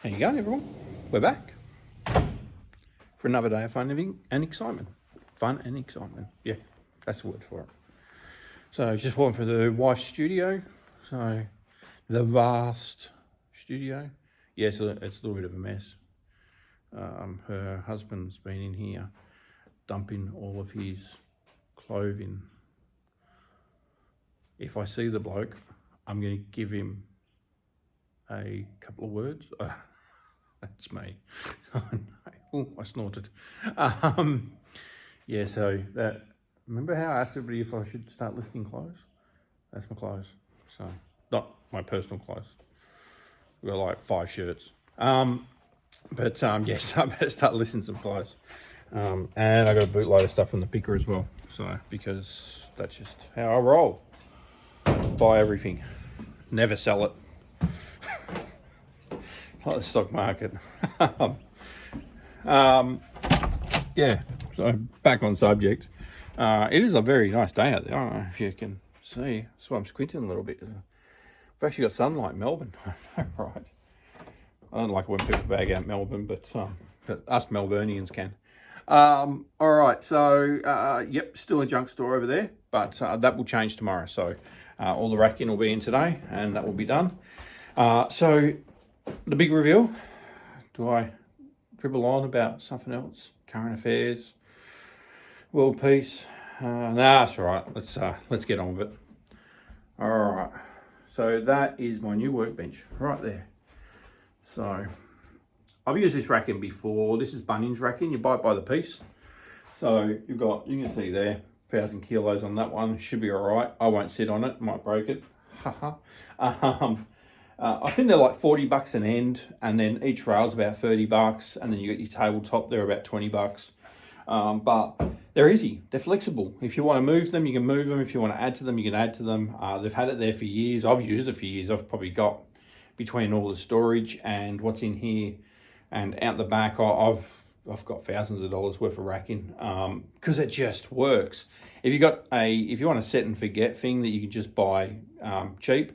There you go, everyone. We're back for another day of fun living and excitement. Fun and excitement. Yeah, that's the word for it. So just walking for the wife's studio. So the vast studio. Yeah, it's a little bit of a mess. Her husband's been in here dumping all of his clothing. If I see the bloke, I'm going to give him a couple of words. That's me. Oh, I snorted. Yeah, so that. Remember how I asked everybody if I should start listing clothes? That's my clothes. So, not my personal clothes. We've got like 5 shirts. Yes, I better start listing some clothes. And I got a bootload of stuff from the picker as well. So, because that's just how I roll. Buy everything. Never sell it. Like the stock market. Yeah, so back on subject. It is a very nice day out there. I don't know if you can see. That's why I'm squinting a little bit. We've actually got sunlight in Melbourne. Right. I don't like it when people bag out Melbourne, but us Melburnians can. All right, so, yep, still a junk store over there, but that will change tomorrow. So all the racking will be in today, and that will be done. So the big reveal, do I dribble on about something else? Current affairs, world peace? Nah, that's all right. Let's get on with it. All right. So that is my new workbench right there. So I've used this racking before. This is Bunnings racking. You buy it by the piece. So you can see there, 1,000 kilos on that one. Should be all right. I won't sit on it. Might break it. Haha. I think they're like $40 an end, and then each rail's about $30, and then you got your tabletop, they're about $20. But they're easy, they're flexible. If you want to move them, you can move them. If you want to add to them, you can add to them. They've had it there for years. I've used it for years. I've probably got, between all the storage and what's in here and out the back, I've got thousands of dollars worth of racking, because it just works. If you want a set and forget thing that you can just buy cheap,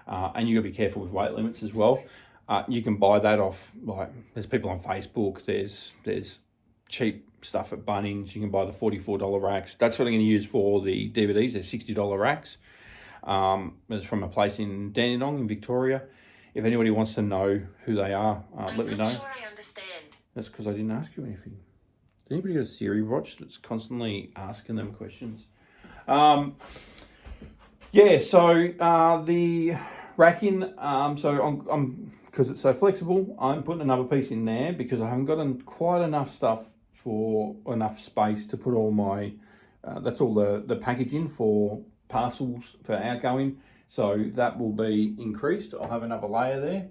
and you got to be careful with weight limits as well. You can buy that off, like, there's people on Facebook, there's cheap stuff at Bunnings. You can buy the $44 racks. That's what I'm going to use for the DVDs. They're $60 racks. It's from a place in Dandenong in Victoria. If anybody wants to know who they are, let me know. I'm not sure I understand. That's because I didn't ask you anything. Does anybody got a Siri watch that's constantly asking them questions? Yeah, so the racking, so I'm because it's so flexible, I'm putting another piece in there because I haven't got quite enough stuff for enough space to put all my, that's all the packaging for parcels for outgoing. So that will be increased. I'll have another layer there.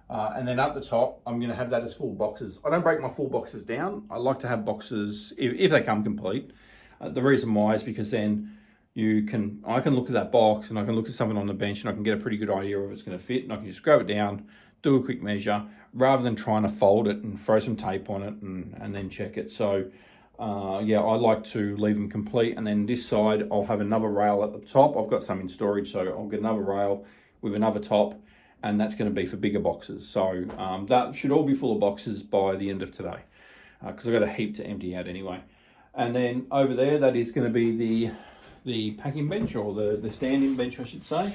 And then up the top, I'm going to have that as full boxes. I don't break my full boxes down. I like to have boxes, if they come complete. The reason why is because then I can look at that box and I can look at something on the bench and I can get a pretty good idea of if it's going to fit, and I can just grab it down, do a quick measure, rather than trying to fold it and throw some tape on it and then check it. So yeah, I like to leave them complete, and then this side I'll have another rail at the top. I've got some in storage, so I'll get another rail with another top, and that's going to be for bigger boxes. So that should all be full of boxes by the end of today, because I've got a heap to empty out anyway. And then over there, that is going to be the packing bench, or the standing bench, I should say.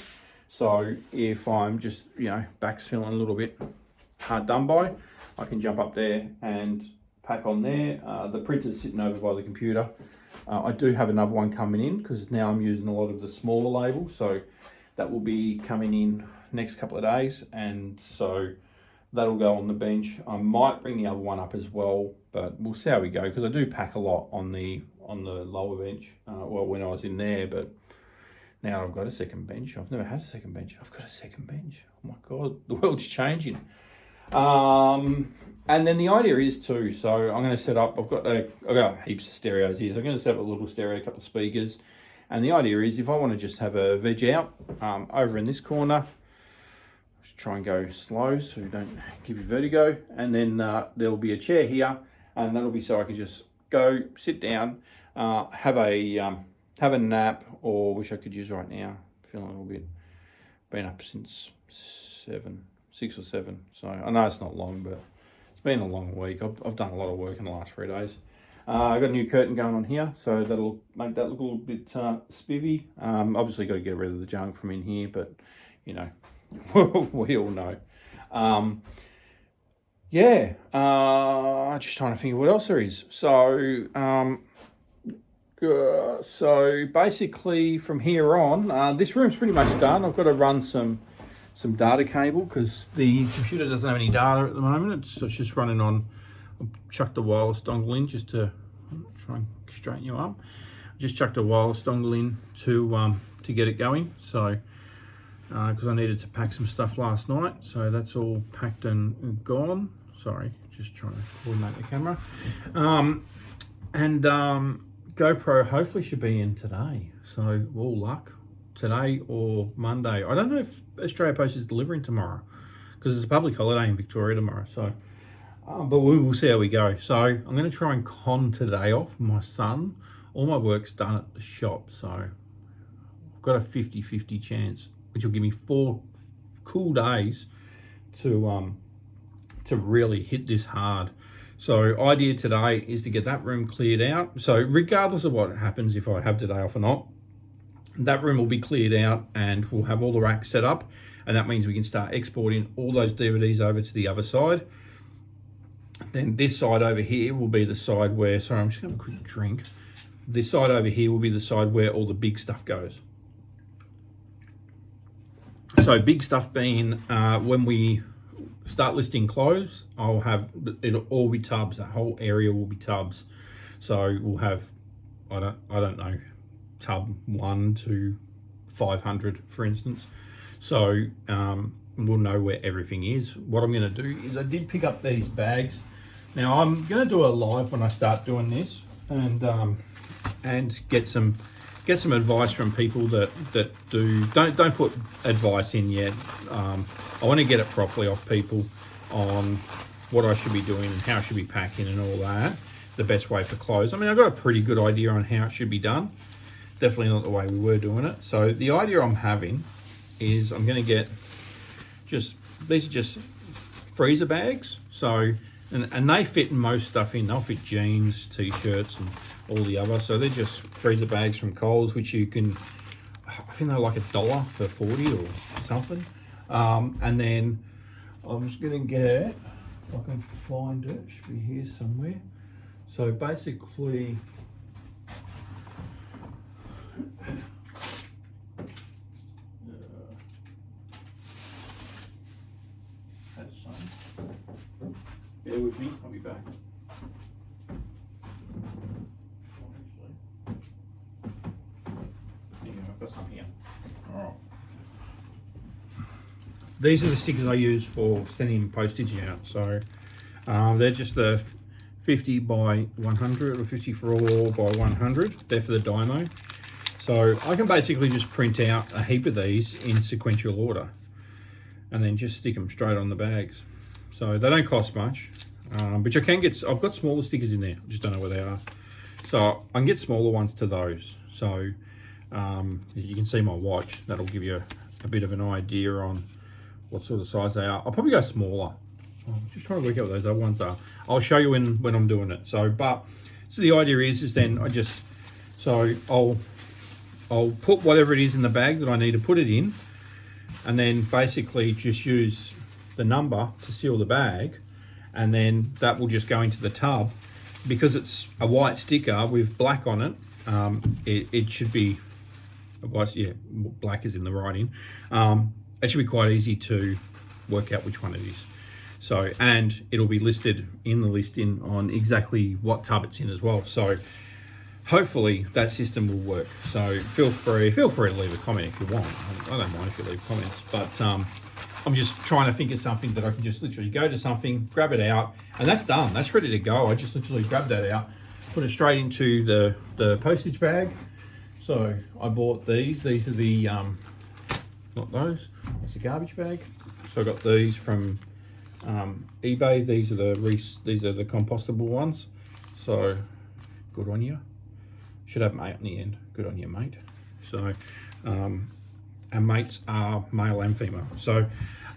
So if I'm just, back's feeling a little bit hard done by, I can jump up there and pack on there. The printer's sitting over by the computer. I do have another one coming in because now I'm using a lot of the smaller labels, so that will be coming in next couple of days, and so that'll go on the bench. I might bring the other one up as well, but we'll see how we go, because I do pack a lot on the lower bench, when I was in there, but now I've got a second bench. I've never had a second bench. I've got a second bench. Oh my God, the world's changing. And then the idea is too, so I'm going to set up, I've got heaps of stereos here, so I'm going to set up a little stereo, a couple of speakers, and the idea is if I want to just have a veg out over in this corner, try and go slow so you don't give you vertigo, and then there'll be a chair here, and that'll be so I can just go sit down, have a nap, or which I could use right now. Feeling a little bit, been up since 6 or 7. So I know it's not long, but it's been a long week. I've done a lot of work in the last 3 days. I've got a new curtain going on here, so that'll make that look a little bit spivvy. Obviously got to get rid of the junk from in here, but you know, we all know. Yeah, just trying to think of what else there is. So basically from here on, this room's pretty much done. I've got to run some data cable because the computer doesn't have any data at the moment. It's just running on. I'll chuck the wireless dongle in just to try and straighten you up. Just chucked a wireless dongle in to get it going. So because I needed to pack some stuff last night, so that's all packed and gone. Sorry, just trying to coordinate the camera. GoPro hopefully should be in today. So all luck, today or Monday. I don't know if Australia Post is delivering tomorrow because it's a public holiday in Victoria tomorrow. So. But we will see how we go. So I'm going to try and con today off my son. All my work's done at the shop, so I've got a 50-50 chance, which will give me 4 cool days to really hit this hard. So idea today is to get that room cleared out. So regardless of what happens, if I have today off or not, that room will be cleared out and we'll have all the racks set up. And that means we can start exporting all those DVDs over to the other side. Then this side over here will be the side where, sorry, I'm just gonna have a quick drink. This side over here will be the side where all the big stuff goes. So big stuff being when we start listing clothes, it'll all be tubs. That whole area will be tubs. So we'll have, I don't know, tub 1 to 500, for instance. So we'll know where everything is. What I'm going to do is I did pick up these bags. Now I'm going to do a live when I start doing this, and get some advice from people that don't put advice in yet. I want to get it properly off people on what I should be doing and how I should be packing and all that. The best way for clothes. I mean, I've got a pretty good idea on how it should be done. Definitely not the way we were doing it. So the idea I'm having is I'm going to get these are just freezer bags. So and they fit most stuff in. They'll fit jeans, t-shirts, and all the other. So they're just freezer bags from Coles, which you can, I think they're like $1 for 40 or something. And then I'm just gonna get, if I can find it, it should be here somewhere. So basically, bear with me, I'll be back. I've got some here. All right. These are the stickers I use for sending postage out. So they're just the 50 by 100 or 54 by 100. They're for the dyno. So I can basically just print out a heap of these in sequential order and then just stick them straight on the bags. So they don't cost much, but I've got smaller stickers in there. I just don't know where they are. So I can get smaller ones to those. So you can see my watch. That'll give you a bit of an idea on what sort of size they are. I'll probably go smaller. I'm just trying to work out what those other ones are. I'll show you when I'm doing it. So the idea is then I'll put whatever it is in the bag that I need to put it in, and then basically just use the number to seal the bag, and then that will just go into the tub. Because it's a white sticker with black on it, it should be white, yeah, black is in the writing. It should be quite easy to work out which one it is. So, and it'll be listed in the listing on exactly what tub it's in as well. So hopefully that system will work. So feel free to leave a comment if you want. I don't mind if you leave comments, but I'm just trying to think of something that I can just literally go to something, grab it out, and that's done. That's ready to go. I just literally grab that out, put it straight into the postage bag. So I bought these. These are the, not those, it's a garbage bag. So I got these from eBay. These are the compostable ones. So good on you. Should have mate on the end. Good on you, mate. So, and mates are male and female. So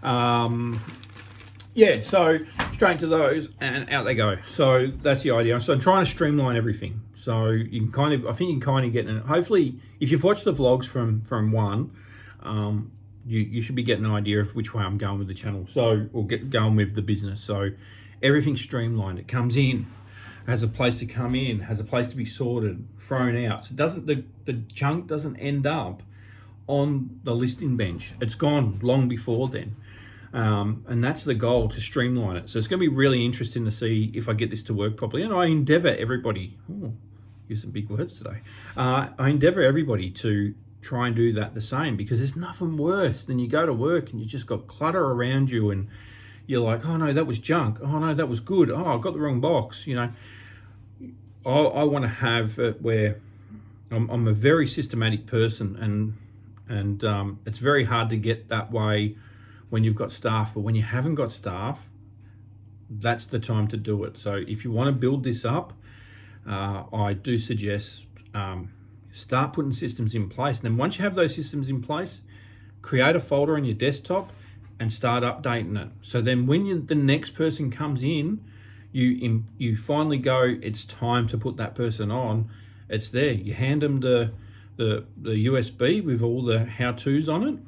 Yeah, so straight into those and out they go. So that's the idea. So I'm trying to streamline everything. So you can kind of, I think you can kind of get in. Hopefully, if you've watched the vlogs from one, you should be getting an idea of which way I'm going with the channel. So, or going with the business. So everything's streamlined. It comes in, has a place to come in, has a place to be sorted, thrown out. So it doesn't, the junk doesn't end up on the listing bench. It's gone long before then. And that's the goal, to streamline it. So it's going to be really interesting to see if I get this to work properly. And I endeavor everybody, use some big words today. I endeavor everybody to try and do that the same, because there's nothing worse than you go to work and you just got clutter around you and you're like, oh no, that was junk. Oh no, that was good. Oh, I got the wrong box. You know, I want to have it where I'm a very systematic person, and it's very hard to get that way when you've got staff. But when you haven't got staff, that's the time to do it. So if you want to build this up, I do suggest start putting systems in place. And then once you have those systems in place, create a folder on your desktop and start updating it. So then when the next person comes in, you finally go, it's time to put that person on. It's there. You hand them the USB with all the how-tos on it.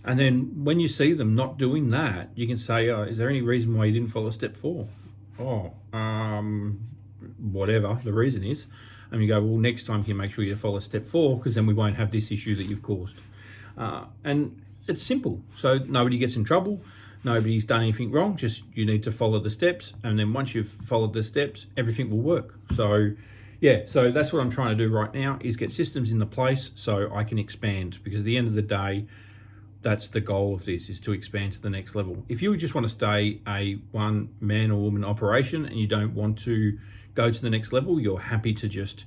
And then when you see them not doing that, you can say, is there any reason why you didn't follow step 4? Whatever the reason is. And you go, well, next time can you make sure you follow step 4, because then we won't have this issue that you've caused. And it's simple. So nobody gets in trouble. Nobody's done anything wrong. Just you need to follow the steps. And then once you've followed the steps, everything will work. So yeah, so that's what I'm trying to do right now, is get systems in the place so I can expand, because at the end of the day, that's the goal of this, is to expand to the next level. If you just want to stay a one man or woman operation and you don't want to go to the next level, you're happy to just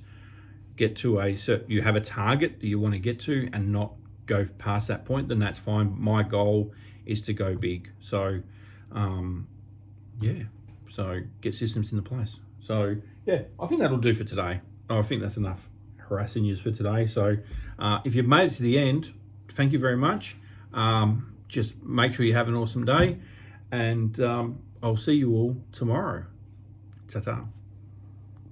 get to you have a target that you want to get to and not go past that point, then that's fine. My goal is to go big. So yeah, so get systems in the place. So yeah, I think that'll do for today. I think that's enough harassing you for today. So if you've made it to the end, thank you very much. Just make sure you have an awesome day, and I'll see you all tomorrow. Ta-ta.